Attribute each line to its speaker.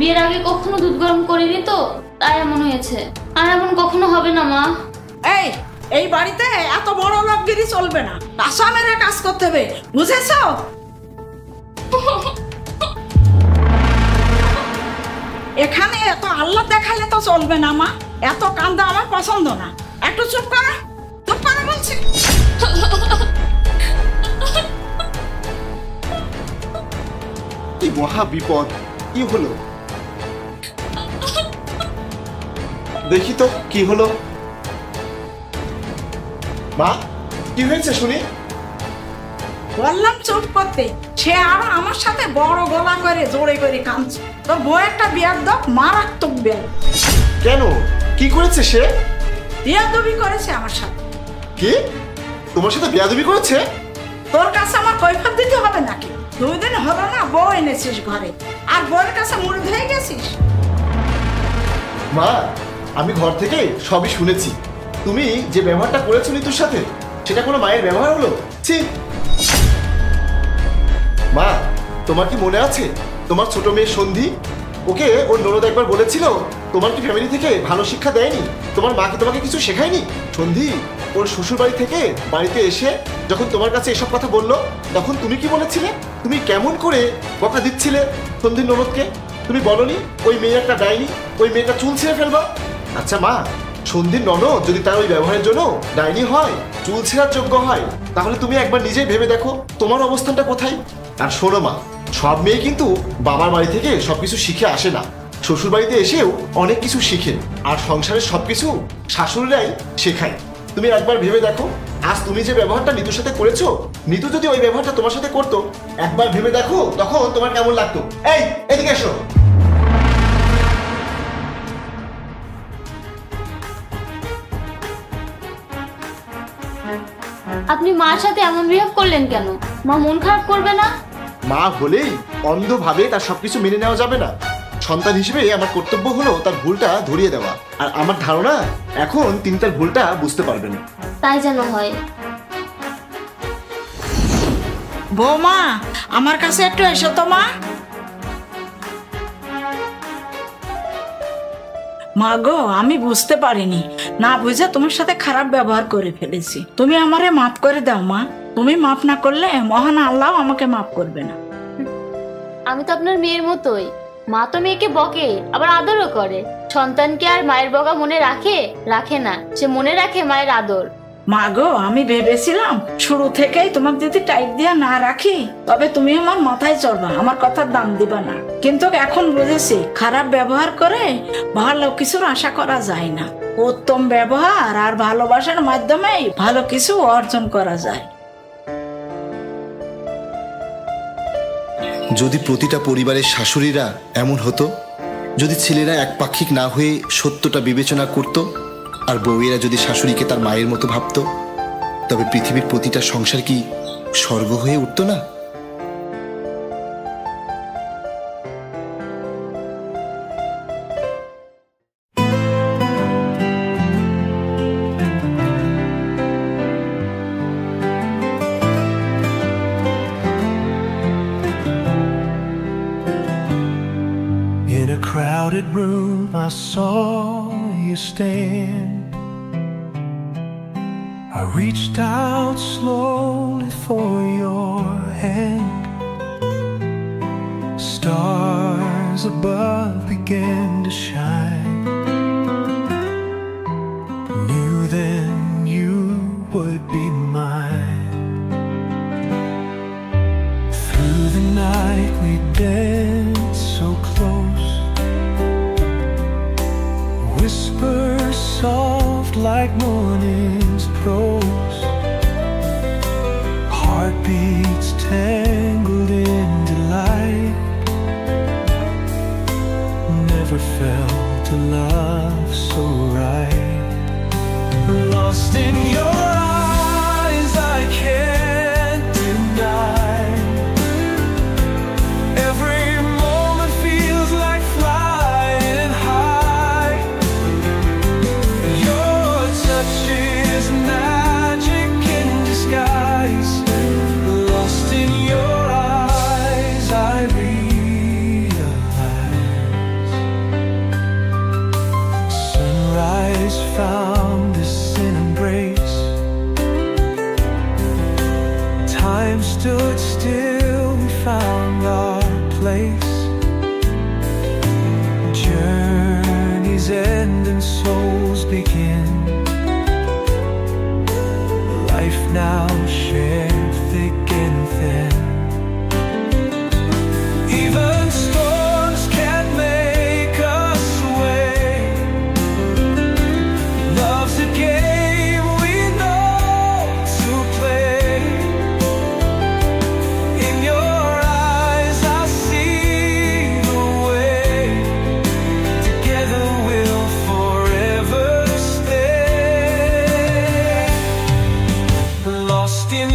Speaker 1: বিয়ের আগে কখনো দুধ গরম করিনি তো, তাই এমন হয়েছে। আর এমন কখনো হবে না মা।
Speaker 2: এই বাড়িতে এত বড় লোকগিরি চলবে না, আসামের কাজ করতে হবে, বুঝেছো? এখানে এত আল্লাহ দেখালে তো চলবে না মা, এত কান্দা আমার পছন্দ না। একটু চুপ করো, চুপ করো বলছি।
Speaker 3: কি মহা বিপদ, কি হলো দেখি তো কি হলো। মা কি হয়েছে শুনি?
Speaker 2: বললাম চুপ করতে, সে আরো আমার সাথে বড় গলা করে জোরে করে কাঁদছে। তোর বউ একটা বিয়াদব, মারাত্মক বিয়াদব।
Speaker 3: কেন, কি করেছে সে?
Speaker 2: বিয়াদবি করেছে আমার সাথে।
Speaker 3: কি, তোমার সাথে বিয়াদবি করেছে?
Speaker 2: তোর কাছে আমার কৈফিয়ত দিতে হবে নাকি? 2 দিন হলো না বউ এনেছিস ঘরে, আর বউয়ের কাছে মুড় ধুয়ে গেছিস।
Speaker 3: মা আমি ঘর থেকে সবই শুনেছি। তুমি যে ব্যবহারটা করেছো নিতুর সাথে, সেটা কোনো মায়ের ব্যবহার হলো? ছি। মা তোমার কি মনে আছে তোমার ছোট মেয়ে সন্ধি, ওকে ওর ননদ একবার বলেছিল তোমার কি ফ্যামিলি থেকে ভালো শিক্ষা দেয়নি, তোমার মা কি তোমাকে কিছু শেখায়নি? সন্ধি ওর শ্বশুর বাড়ি থেকে বাড়িতে এসে যখন তোমার কাছে এসব কথা বললো, তখন তুমি কি বলেছিলে? তুমি কেমন করে বকা দিচ্ছিলে সন্ধির ননদকে? তুমি বলনি ওই মেয়ে একটা ডাইনি, ওই মেয়েটা চুল ছেড়ে ফেলবা? আচ্ছা মা, সন্ধির ননদ যদি তার ওই ব্যবহারের জন্য ডাইনি হয়, চুল ছেঁড়ার যোগ্য হয়, তাহলে তুমি একবার নিজেই ভেবে দেখো তোমার অবস্থানটা কোথায়। আর শোনো মা, সব মেয়ে কিন্তু বাবার বাড়ি থেকে সবকিছু শিখে আসে না, শ্বশুর বাড়িতে এসেও অনেক কিছু শিখে। আর সংসারের সবকিছু শাশুড়িরাই শেখায়। তুমি একবার ভেবে দেখো, আজ তুমি যে ব্যবহারটা নিতুর সাথে করেছো, নিতু যদি ওই ব্যবহারটা তোমার সাথে করতো, একবার ভেবে দেখো তখন তোমার কেমন লাগতো। এই এদিকে এসো।
Speaker 1: আপনি মার সাথে এমন বিহেভ করলেন কেন? মা মন খারাপ করবে না?
Speaker 3: মা হলেই অন্ধভাবে তার সবকিছু মেনে নেওয়া যাবে না। সন্তান হিসেবে আমার কর্তব্য হলো তার ভুলটা ধরিয়ে দেওয়া, আর আমার ধারণা এখন তিনি তার ভুলটা বুঝতে পারবেন।
Speaker 1: তাই যেন হয়।
Speaker 2: বৌমা আমার কাছে একটু এসো তো মা। মা গো, আমি বুঝতে পারিনি, না বুঝে তোমার সাথে খারাপ ব্যবহার করে ফেলেছি। তুমি আমারে মাফ করে দাও মা। তুমি মাফ না করলে মহান আল্লাহ আমাকে মাফ করবে না।
Speaker 1: আমি তো আপনার মেয়ের মতোই। মা তো মেয়েকে বকে, আবার আদরও করে। সন্তানকে আর মায়ের বকা মনে রাখে? রাখে না, সে মনে রাখে মায়ের আদর।
Speaker 2: মা গো, আমি ভেবেছিলাম শুরু থেকেই তোমাকে যদি টাইট দিয়া না রাখি, তবে তুমি আমার মাথায় চড়বা, আমার কথার দাম দিবা না। কিন্তু এখন বুঝেছি, খারাপ ব্যবহার করে ভালো কিছুর আশা করা যায় না। উত্তম ব্যবহার আর ভালোবাসার মাধ্যমেই ভালো কিছু অর্জন করা যায়।
Speaker 4: যদি প্রতিটা পরিবারের শাশুড়িরা এমন হতো, যদি ছেলেরা একপাক্ষিক না হয়ে সত্যটা বিবেচনা করত, আর বউয়েরা যদি শাশুড়িকে তার মায়ের মতো ভাবত, তবে পৃথিবীর প্রতিটা সংসার কি স্বর্গ হয়ে উঠত না?
Speaker 5: In a crowded room I saw you stand. I reached out slowly for your hand. Stars above began to shine. Knew then you would be mine. Through the night we danced so close. Whispers soft like morning's prose. Heartbeats tangled in delight. Never felt a love so right. Lost in your eyes, I can't deny. Every moment feels like flying high. Your touch is magic in disguise. Lost in your eyes, I realize end and souls begin. Life now shared thick and thin. Even storms can make us sway. Love's a game we know to play. In your eyes I see the way. Together we'll forever stay. Lost in